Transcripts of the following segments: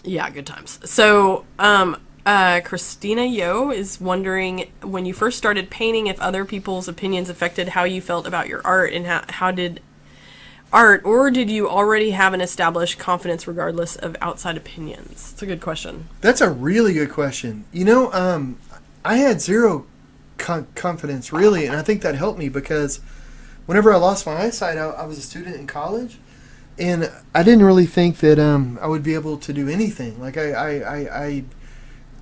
Yeah, good times. So, Christina Yo is wondering, when you first started painting, if other people's opinions affected how you felt about your art, and how did art, or did you already have an established confidence regardless of outside opinions? It's a good question. That's a really good question. I had zero confidence really, and I think that helped me because whenever I lost my eyesight, I was a student in college, and I didn't really think that I would be able to do anything. Like I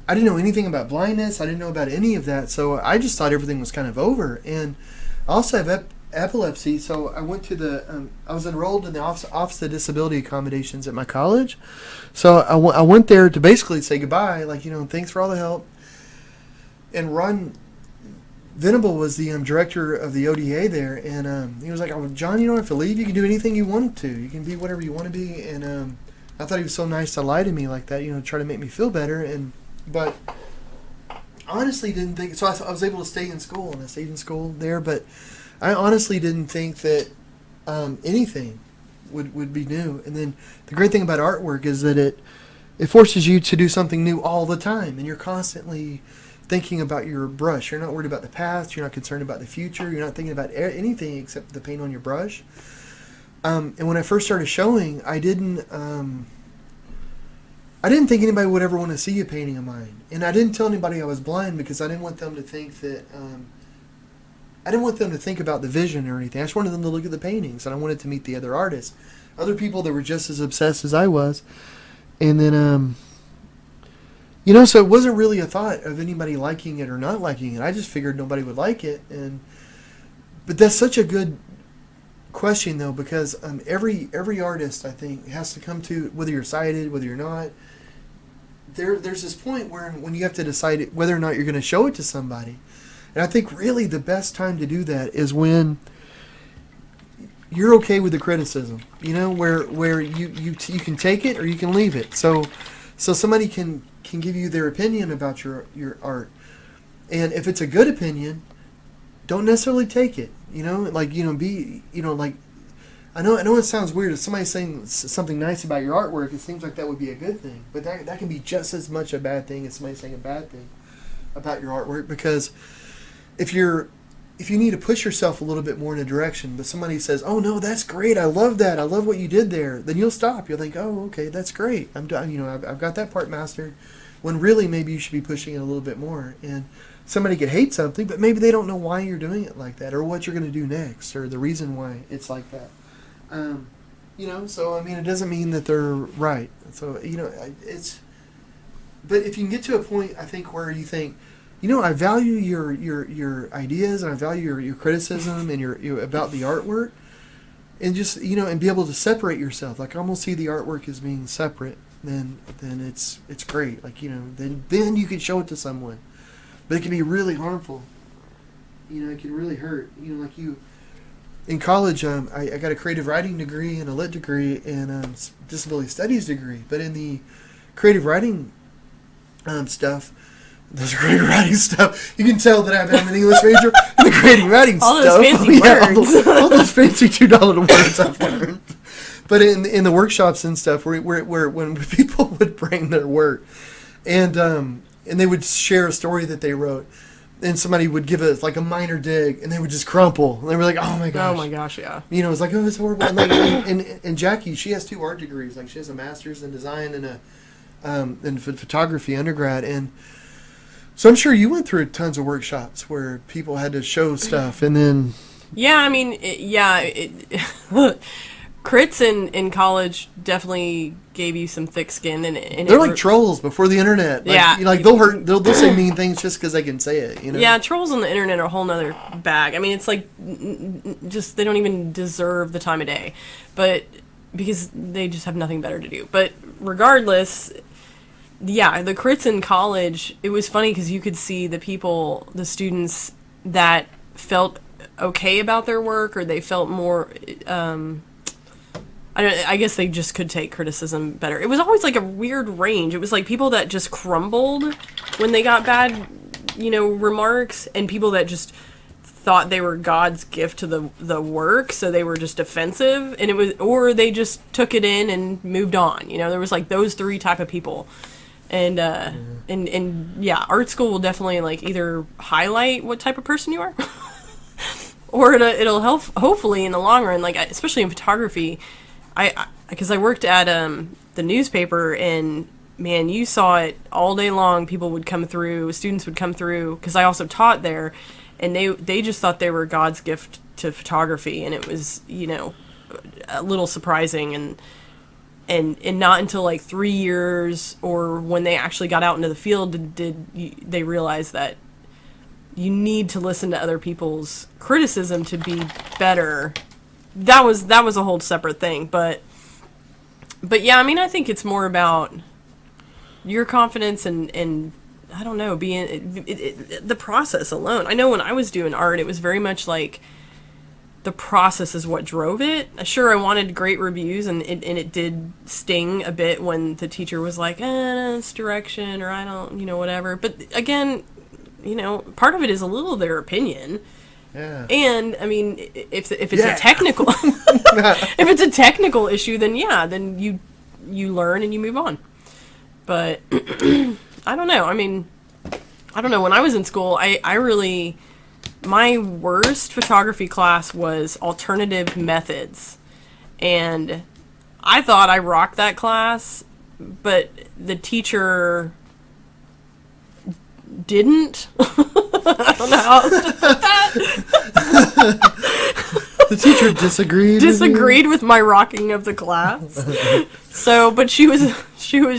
didn't know anything about blindness. I didn't know about any of that, so I just thought everything was kind of over. And I also have epilepsy, so I went to I was enrolled in the Office of Disability Accommodations at my college. So I went there to basically say goodbye, like, thanks for all the help. And Ron Venable was the director of the ODA there, and he was like, "Oh, John, you don't have to leave. You can do anything you want to. You can be whatever you want to be." And I thought he was so nice to lie to me like that, try to make me feel better. But honestly didn't think so. I was able to stay in school, and I stayed in school there. But I honestly didn't think that anything would be new. And then the great thing about artwork is that it forces you to do something new all the time, and you're constantly thinking about your brush. You're not worried about the past. You're not concerned about the future. You're not thinking about anything except the paint on your brush. And when I first started showing, I didn't think anybody would ever want to see a painting of mine. And I didn't tell anybody I was blind because I didn't want them to think that I didn't want them to think about the vision or anything. I just wanted them to look at the paintings, and I wanted to meet the other artists, other people that were just as obsessed as I was. And then so it wasn't really a thought of anybody liking it or not liking it. I just figured nobody would like it. But that's such a good question, though, because every artist, I think, has to come to, whether you're sighted, whether you're not, there's this point when you have to decide whether or not you're going to show it to somebody. And I think really the best time to do that is when you're okay with the criticism, where you can take it or you can leave it. So somebody can give you their opinion about your art, and if it's a good opinion, don't necessarily take it. Be like, I know it sounds weird. If somebody's saying something nice about your artwork, it seems like that would be a good thing, but that can be just as much a bad thing as somebody saying a bad thing about your artwork. Because if you need to push yourself a little bit more in a direction, but somebody says, "Oh no, that's great. I love that. I love what you did there," then you'll stop. You'll think, "Oh, okay, that's great. I'm done. I've got that part mastered." When really maybe you should be pushing it a little bit more. And somebody could hate something, but maybe they don't know why you're doing it like that, or what you're going to do next, or the reason why it's like that. So I mean, it doesn't mean that they're right. So it's. But if you can get to a point, I think, where you think, I value your ideas, and I value your criticism and your about the artwork, and just and be able to separate yourself. Like, I almost see the artwork as being separate. Then it's great. Like, then you can show it to someone, but it can be really harmful. It can really hurt. Like in college, I got a creative writing degree and a lit degree and disability studies degree. But in the creative writing stuff. Those creative writing stuff. You can tell that I'm an English major in the creative writing all stuff. Those fancy words. all those fancy $2 words I've learned. But in the workshops and stuff, where when people would bring their work, and they would share a story that they wrote, and somebody would give it like a minor dig, and they would just crumple. And they were like, "Oh my gosh!" Oh my gosh, yeah. It's like, "Oh, it's horrible." And Jackie, she has 2 art degrees. Like, she has a master's in design and in photography undergrad, and so I'm sure you went through tons of workshops where people had to show stuff, and then. Yeah, I mean, crits in college definitely gave you some thick skin, and they're like trolls before the internet. Like, they'll say mean things just because they can say it. Yeah, trolls on the internet are a whole nother bag. I mean, it's like just they don't even deserve the time of day, but because they just have nothing better to do. But regardless, yeah, the crits in college, it was funny because you could see the students that felt okay about their work, or they felt more. I guess they just could take criticism better. It was always like a weird range. It was like people that just crumbled when they got bad, remarks, and people that just thought they were God's gift to the work, so they were just defensive, and it was, or they just took it in and moved on. You know, there was like those three type of people, and and yeah, art school will definitely like either highlight what type of person you are, or it'll help hopefully in the long run, like especially in photography. Because I worked at the newspaper, and man, you saw it all day long. People would come through, students would come through, because I also taught there, and they just thought they were God's gift to photography, and it was, you know, a little surprising, and not until like 3 years or when they actually got out into the field did they realize that you need to listen to other people's criticism to be better. That was a whole separate thing, but yeah, I mean, I think it's more about your confidence and I don't know, being the process alone. I know when I was doing art, it was very much like the process is what drove it. Sure, I wanted great reviews, and it did sting a bit when the teacher was like, it's direction, or I don't, you know, whatever. But again, you know, part of it is a little their opinion. Yeah. And I mean, if it's a technical if it's a technical issue, then yeah, then you learn and you move on. But I don't know. I mean, I don't know. When I was in school, I really, my worst photography class was alternative methods, and I thought I rocked that class, but the teacher didn't. I don't know how else to put that. The teacher disagreed with my rocking of the class. So, but she was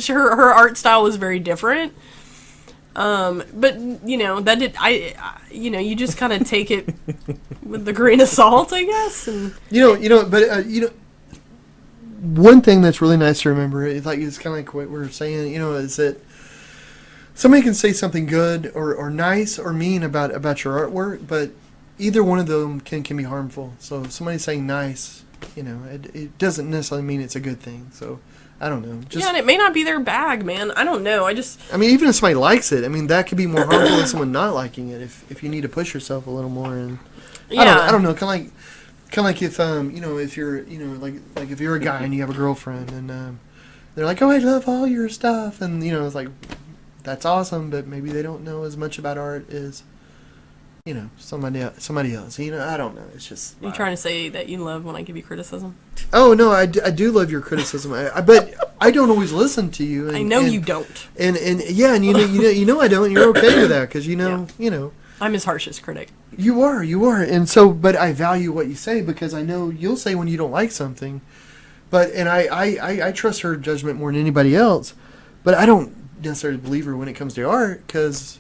her art style was very different. But you know, that did you know, you just kind of take it with a grain of salt, I guess. And one thing that's really nice to remember, it's kind of like what we're saying, you know, is that somebody can say something good or nice or mean about your artwork, but either one of them can be harmful. So if somebody's saying nice, you know, it doesn't necessarily mean it's a good thing. So I don't know. And it may not be their bag, man. I don't know. I mean, even if somebody likes it, I mean, that could be more harmful than someone not liking it. If you need to push yourself a little more, and yeah. I don't know, kind of like if you know, if you're, you know, like if you're a guy and you have a girlfriend and they're like, oh, I love all your stuff, and you know, it's like, that's awesome, but maybe they don't know as much about art as, you know, somebody else. You know, I don't know. It's just. You trying to say that you love when I give you criticism? Oh no, I do love your criticism. But I don't always listen to you. And, I know you don't. And yeah, and you know I don't. And you're okay with that because you know. I'm his harshest critic. You are, and so, but I value what you say because I know you'll say when you don't like something, and I trust her judgment more than anybody else, but I don't necessarily believe her when it comes to art because.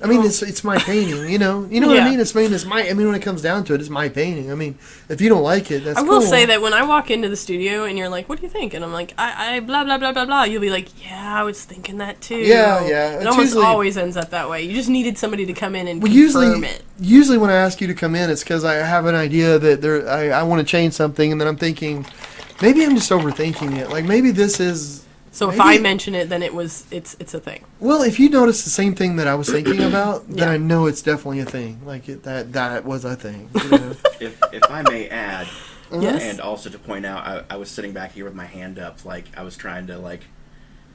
I mean, it's my painting, you know what I mean? I mean, when it comes down to it, it's my painting. I mean, if you don't like it, that's cool. I will say that when I walk into the studio and you're like, what do you think? And I'm like, I blah, blah, blah, blah, blah. You'll be like, yeah, I was thinking that too. Yeah. It almost always ends up that way. You just needed somebody to come in and confirm it. Usually when I ask you to come in, it's because I have an idea that I want to change something, and then I'm thinking, maybe I'm just overthinking it. Like, maybe this is... So if I mention it, then it's a thing. Well, if you notice the same thing that I was thinking about, then I know it's definitely a thing. Like that was a thing. You know? If I may add, yes? And also to point out, I was sitting back here with my hand up, like I was trying to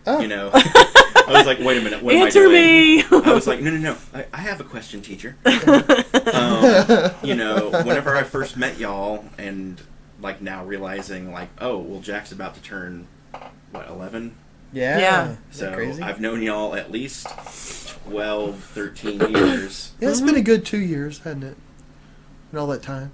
you know, I was like, wait a minute, what Answer am I doing? me. I was like, no, I have a question, teacher. You know, whenever I first met y'all, and like now realizing like, oh, well, Jack's about to turn. What, 11? Yeah. So crazy? I've known y'all at least 12, 13 years. Yeah, it's been a good 2 years, hasn't it? And all that time.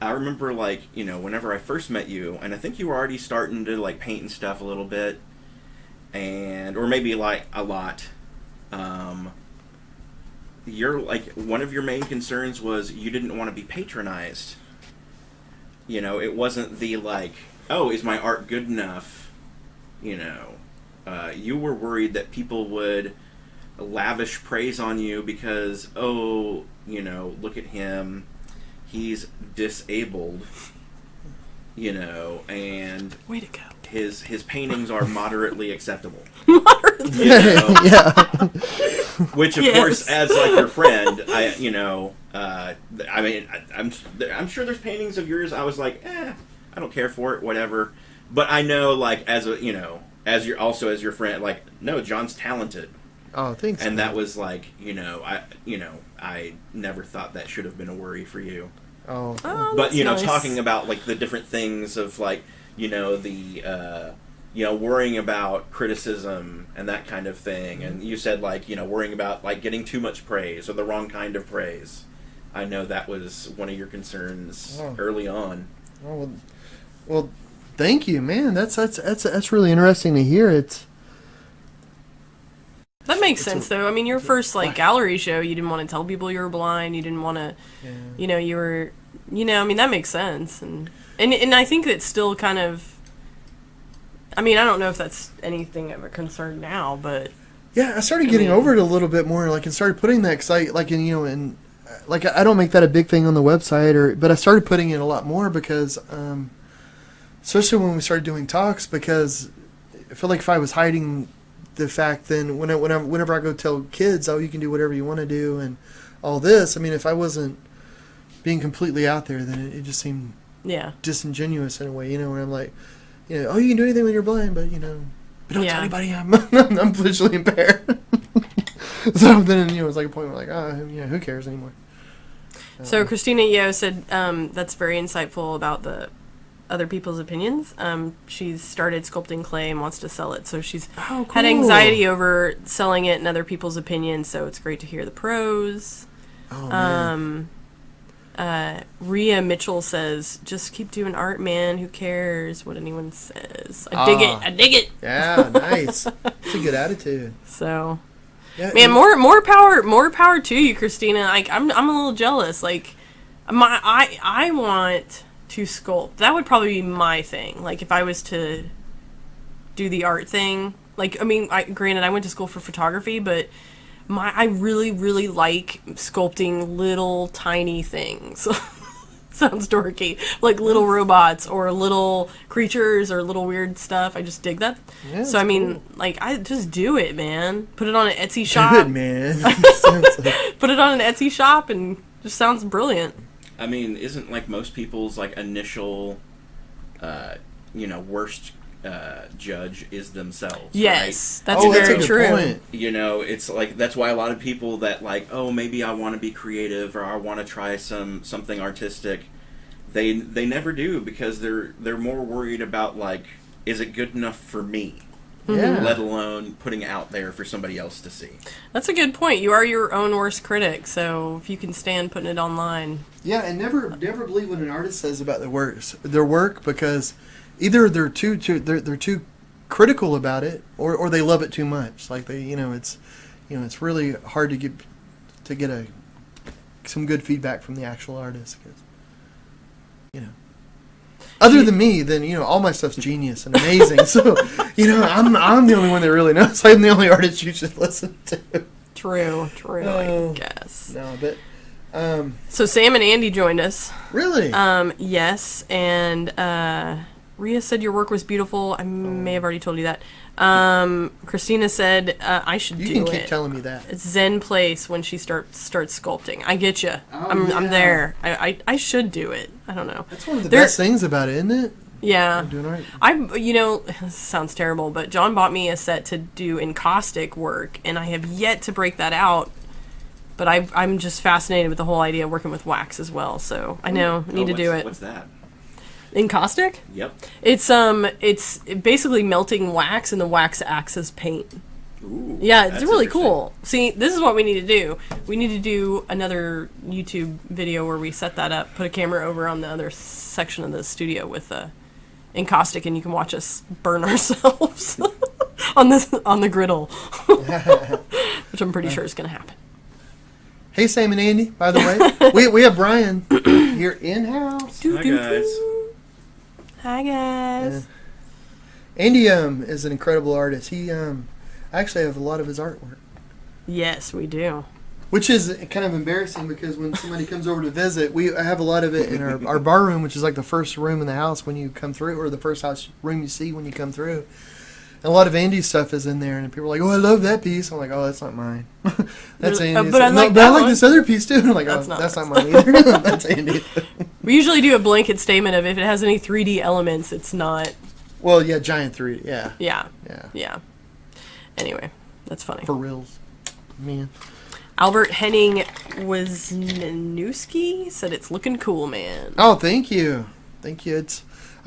I remember, like, you know, whenever I first met you, and I think you were already starting to, like, paint and stuff a little bit, or maybe, like, a lot. One of your main concerns was you didn't want to be patronized. You know, it wasn't the, like, oh, is my art good enough? You know, you were worried that people would lavish praise on you because, oh, you know, look at him, he's disabled, you know, and way to go. His paintings are moderately acceptable. You know? Yeah. Which, of Yes. course, as like your friend, I'm sure there's paintings of yours. I was like, I don't care for it, whatever. But I know, like, as your friend, like, no, John's talented, Oh, thanks. and man. that was like, I never thought that should have been a worry for you. Oh. Oh, But that's nice. talking about like the different things of like worrying about criticism and that kind of thing, and you said like worrying about like getting too much praise or the wrong kind of praise. I know that was one of your concerns early on. Oh, well, thank you, man. That's really interesting to hear. That makes sense, though. I mean, your first like gallery show, you didn't want to tell people you were blind. You didn't want to, you were, I mean, that makes sense, and I think it's still kind of. I mean, I don't know if that's anything of a concern now, but Yeah, I started getting over it a little bit more, like, and started putting that, cause I I don't make that a big thing on the website, but I started putting it a lot more because, especially when we started doing talks, because I feel like if I was hiding the fact, then whenever I go tell kids, oh, you can do whatever you want to do and all this, I mean, if I wasn't being completely out there, then it just seemed disingenuous in a way, where I'm like, oh, you can do anything when you're blind, but but don't tell anybody I'm visually impaired. So then it's like a point where like, who cares anymore? So Christina Yeo said that's very insightful about the other people's opinions. She's started sculpting clay and wants to sell it, so she's had anxiety over selling it and other people's opinions, so it's great to hear the pros. Oh, man. Rhea Mitchell says, just keep doing art, man. Who cares what anyone says? I dig it. Yeah, nice. It's a good attitude. So, Yeah, man, more power to you, Christina. Like, I'm a little jealous. Like, I want to sculpt. That would probably be my thing. Like, if I was to do the art thing. Like, I mean, granted, I went to school for photography, but I really, really like sculpting little tiny things. Sounds dorky. Like little robots or little creatures or little weird stuff. I just dig that. Yeah, so, I mean, cool. like, I just do it, man. Put it on an Etsy shop. Good, man. Sounds like- Put it on an Etsy shop and just sounds brilliant. I mean, isn't like most people's like initial, worst judge is themselves? Yes, right? that's very good true. point. It's like that's why a lot of people that like, oh, maybe I want to be creative or I want to try something artistic, they never do because they're more worried about like, is it good enough for me? Yeah. Let alone putting it out there for somebody else to see. That's a good point. You are your own worst critic, so if you can stand putting it online. Yeah, and never believe what an artist says about their work because either they're too critical about it or they love it too much. Like it's really hard to get some good feedback from the actual artist because other than me, then all my stuff's genius and amazing. So I'm the only one that really knows. I'm the only artist you should listen to. True, I guess. No, but So Sam and Andy joined us. really, Yes, and Rhea said your work was beautiful. I may have already told you that. Christina said I should you do can it. keep telling me that. It's Zen place when she starts sculpting. I get you. Oh, I'm yeah. there. I should do it. I don't know. That's one of the There- best things about it, isn't it? Yeah. I'm doing all right. This sounds terrible, but John bought me a set to do encaustic work, and I have yet to break that out. But I'm just fascinated with the whole idea of working with wax as well. So I know I need to do it. What's that? Encaustic? Yep. It's basically melting wax, and the wax acts as paint. Ooh, Yeah, it's that's really interesting. cool. See, this is what we need to do. We need to do another YouTube video where we set that up, put a camera over on the other section of the studio with encaustic, and you can watch us burn ourselves on the griddle, which I'm pretty sure is going to happen. Hey, Sam and Andy, by the way, we have Brian here in-house. Hi, guys. Hi guys. Andy is an incredible artist. He I actually have a lot of his artwork, Yes, we do. which is kind of embarrassing because when somebody comes over to visit, I have a lot of it in our bar room, which is like the first room in the house when you come through, or the first room you see when you come through. And a lot of Andy's stuff is in there, and people are like, "Oh, I love that piece." I'm like, "Oh, that's not mine. That's Really? Andy's." But I like but that I like one. this other piece too. I'm like, That's "Oh, not that's not mine. mine either. That's Andy." We usually do a blanket statement of if it has any 3D elements, it's not. Well, yeah, giant 3. Yeah, Yeah. yeah, Yeah. Anyway, that's funny. for reals, man. Albert Henning Wisniewski said it's looking cool, man. Oh, thank you. I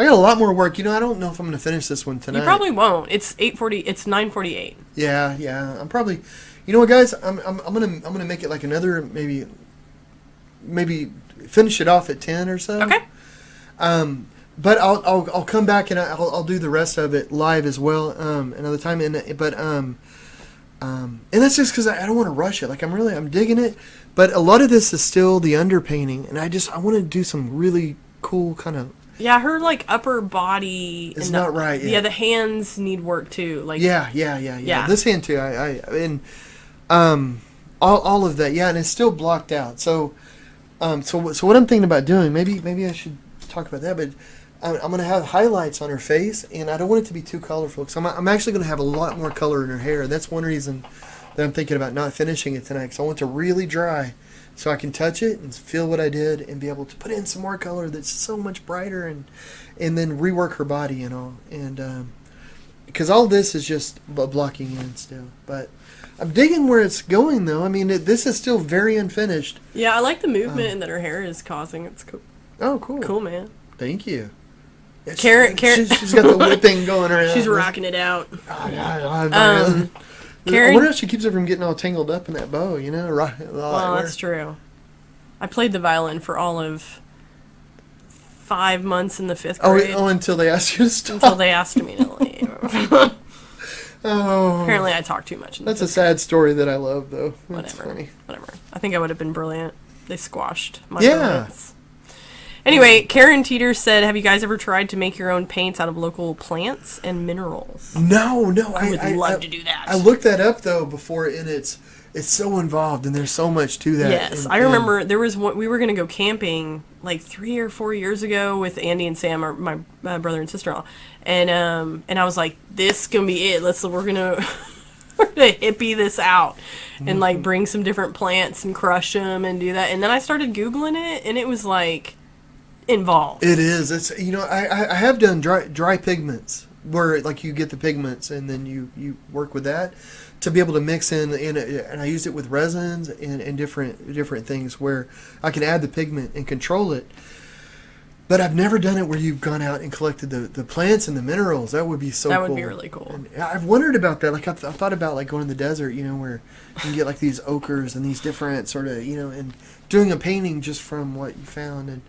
got a lot more work. I don't know if I'm going to finish this one tonight. You probably won't. It's 8:40. It's 9:48. Yeah. I'm probably. You know what, guys? I'm gonna make it like another maybe finish it off at 10 or so. Okay. But I'll come back and I'll do the rest of it live as well another time. And that's just because I don't want to rush it. Like I'm digging it, but a lot of this is still the underpainting, and I want to do some really cool kind of. Yeah, her like upper body. It's and not right. Yeah, the hands need work too. Like. Yeah. Yeah. This hand too. All of that. Yeah, and it's still blocked out. So what I'm thinking about doing, maybe I should talk about that, but I'm going to have highlights on her face, and I don't want it to be too colorful, because I'm actually going to have a lot more color in her hair. That's one reason that I'm thinking about not finishing it tonight, because I want it to really dry so I can touch it and feel what I did and be able to put in some more color that's so much brighter, and then rework her body and all. And because all this is just blocking in still. But I'm digging where it's going, though. I mean, this is still very unfinished. Yeah, I like the movement that her hair is causing. It's cool. Oh, cool. Cool, man. Thank you. Yeah, Karen- she's got the whipping going around. She's rocking it out. Oh, yeah, I Karen. wonder if she keeps her from getting all tangled up in that bow, Well, that's true. I played the violin for all of 5 months in the 5th grade. Oh, until they asked you to stop. until they asked me to leave. Oh, Apparently, I talk too much. In the that's a 5th sad story that I love, though. That's Whatever. funny. Whatever. I think I would have been brilliant. They squashed my Yeah. brilliance. Anyway, Karen Teeter said, have you guys ever tried to make your own paints out of local plants and minerals? No, I would love to do that. I looked that up though before, and it's so involved, and there's so much to that. Yes, and, I remember there was one, we were going to go camping like 3 or 4 years ago with Andy and Sam, my brother and sister-in-law, and I was like, this is gonna be it. We're gonna hippie this out and like bring some different plants and crush them and do that. And then I started Googling it, and it was like involved. It is. It's I have done dry pigments where like you get the pigments and then you work with that to be able to mix in and I used it with resins and different things where I can add the pigment and control it. But I've never done it where you've gone out and collected the plants and the minerals. That would be so cool. That would be really cool. And I've wondered about that. Like I've thought about like going to the desert, where you can get like these ochres and these different sort of, and doing a painting just from what you found. And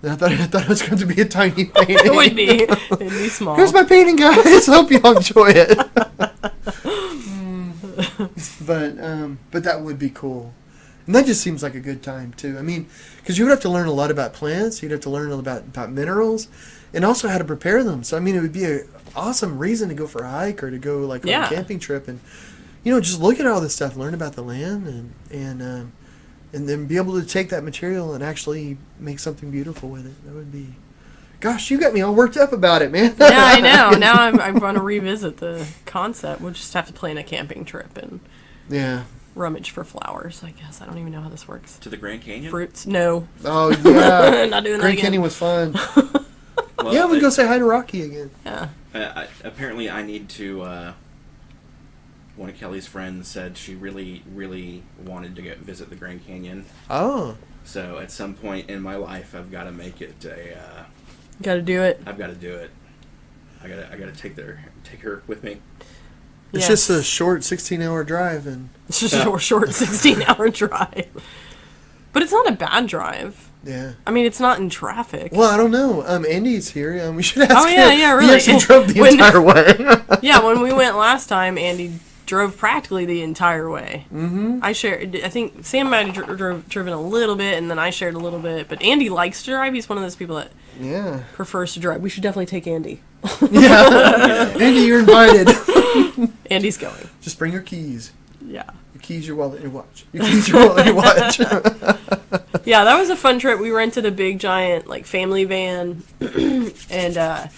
I thought it was going to be a tiny painting. It would be. It'd be small. Here's my painting, guys. Hope you all enjoy it. But that would be cool. And that just seems like a good time, too. I mean, because you would have to learn a lot about plants. You'd have to learn about minerals and also how to prepare them. So, I mean, it would be an awesome reason to go for a hike or to go, like, on a camping trip and, just look at all this stuff, learn about the land and then be able to take that material and actually make something beautiful with it. That would be... Gosh, you got me all worked up about it, man. Yeah, I know. Now I'm going to revisit the concept. We'll just have to plan a camping trip and rummage for flowers, I guess. I don't even know how this works. To the Grand Canyon? Fruits? No. Oh, yeah. Not doing that Grand again. Canyon was fun. Well, Yeah, we go say hi to Rocky again. Yeah. Apparently, I need to. One of Kelly's friends said she really, really wanted to visit the Grand Canyon. Oh. So at some point in my life, I've got to make it a. Got to do it. I've got to do it. I gotta take her with me. It's just a short 16-hour drive, and it's just a short 16-hour drive. But it's not a bad drive. yeah. I mean, it's not in traffic. Well, I don't know. Andy's here. We should ask Oh, yeah, him. yeah, He really. actually drove the When- entire way. Yeah, when we went last time, Andy drove practically the entire way. Mm-hmm. I think Sam might have driven a little bit, and then I shared a little bit. But Andy likes to drive. He's one of those people that Yeah. prefers to drive. We should definitely take Andy. Yeah. Andy, you're invited. Andy's going. Just bring your keys. Yeah. Your keys, your wallet, your watch. Your keys, your wallet, your watch. Yeah, that was a fun trip. We rented a big, giant, like, family van, and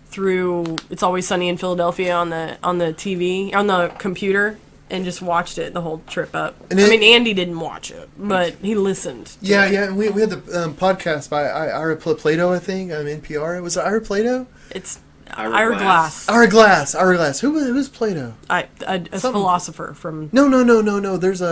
through It's Always Sunny in Philadelphia on the TV, on the computer, and just watched it the whole trip up. And I mean, Andy didn't watch it, but he listened. Yeah, and we had the podcast by Ira Plato, I think, on NPR. Was it Ira Plato? It's Ira Ira Glass. Ira Glass. Who's Plato? A Something. philosopher from... No. There's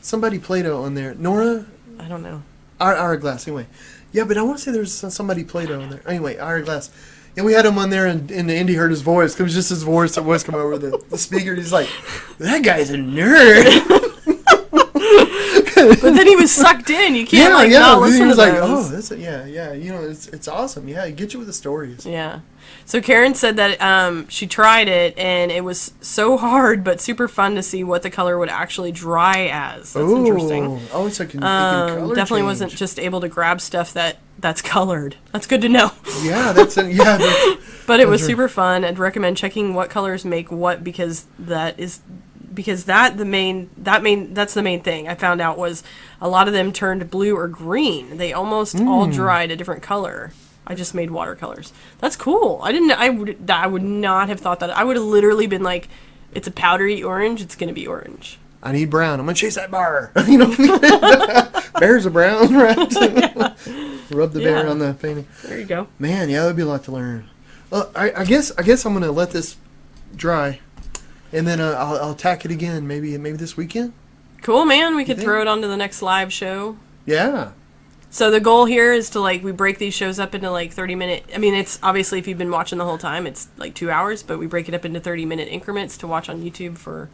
somebody Plato on there. Nora? I don't know. Ira Glass, anyway. Yeah, but I want to say there's somebody Plato on there. Anyway, Ira Glass. And we had him on there, and Andy heard his voice. It was just his voice that was coming over the speaker. He's like, that guy's a nerd. But then he was sucked in. You can't not listen he was to like, those. oh, that's yeah. You know, it's awesome. Yeah, it gets you with the stories. Yeah. So Karen said that she tried it, and it was so hard, but super fun to see what the color would actually dry as. That's interesting. Oh, so it can color definitely change. wasn't just able to grab stuff that's colored. That's good to know. Yeah, that's But it was super fun. I'd recommend checking what colors make what, because that's the main thing I found out was a lot of them turned blue or green. They almost all dried a different color. I just made watercolors. That's cool. I would not have thought that. I would have literally been like, it's a powdery orange, it's gonna be orange. I need brown. I'm gonna chase that bar. You know, bears are brown, right? Rub the bear on the painting. There you go. Man, yeah, that'd be a lot to learn. Well, I guess I'm gonna let this dry, and then I'll attack it again. Maybe this weekend. Cool, man. We could think? throw it onto the next live show. Yeah. So the goal here is to we break these shows up into 30-minute. I mean, it's obviously if you've been watching the whole time, it's 2 hours, but we break it up into 30-minute increments to watch on YouTube for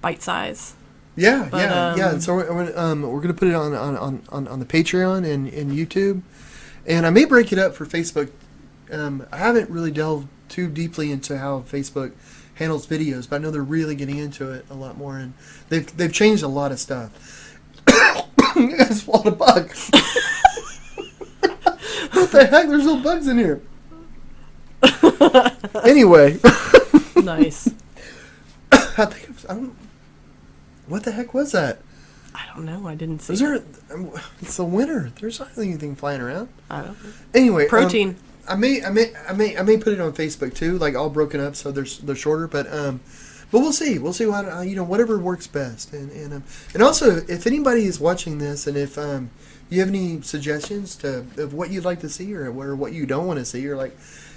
bite size. Yeah, But, yeah. And so we're gonna put it on the Patreon and YouTube, and I may break it up for Facebook. I haven't really delved too deeply into how Facebook handles videos, but I know they're really getting into it a lot more, and they've changed a lot of stuff. You guys swallowed a bug. What the heck? There's no bugs in here. Anyway. Nice. I think what the heck was that? I don't know. I didn't see. It's the winter. There's not anything flying around. I don't know. Anyway, Protein. I may put it on Facebook too, all broken up, so they're shorter. But we'll see. We'll see what whatever works best. And also, if anybody is watching this, and if you have any suggestions of what you'd like to see or what you don't want to see, or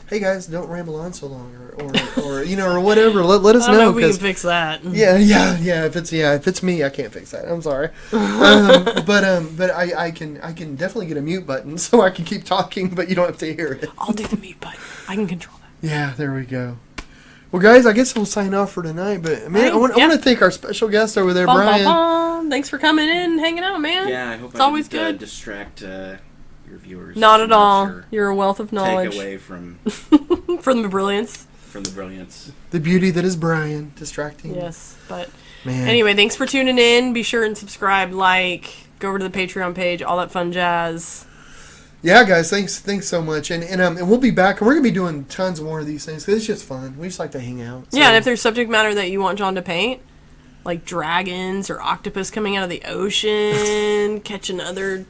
hey guys, don't ramble on so long, or whatever. Let us I don't know if we can 'cause- fix that. Yeah. If it's me, I can't fix that. I'm sorry. But I can definitely get a mute button so I can keep talking, but you don't have to hear it. I'll do the mute button. I can control that. Yeah, there we go. Well, guys, I guess we'll sign off for tonight. But man, I want to thank our special guest over there, Bum, Brian. bum, bum. Thanks for coming in and hanging out, man. Yeah, I hope it's I always didn't good. distract your viewers. Not too at much all. or You're a wealth of knowledge. Take away from From the brilliance. the brilliance. The beauty that is Brian, distracting. Yes, but Man. anyway, thanks for tuning in. Be sure and subscribe, go over to the Patreon page, all that fun jazz. Yeah, guys, thanks so much, and we'll be back, and we're gonna be doing tons more of these things because it's just fun. We just like to hang out. So. Yeah, and if there's subject matter that you want John to paint, like dragons or octopus coming out of the ocean, catching other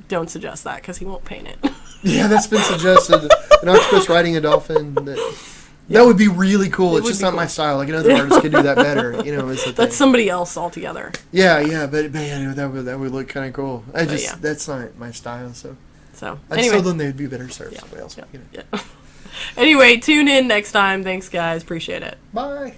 don't suggest that because he won't paint it. Yeah, that's been suggested. An octopus riding a dolphin. That would be really cool. It's just not my style. Another artist could do that better. Is the thing. That's somebody else altogether. Yeah, but that would look kind of cool. That's not my style. So I just anyway. told them they'd be better served somewhere else. Yeah. Anyway, tune in next time. Thanks, guys. Appreciate it. Bye.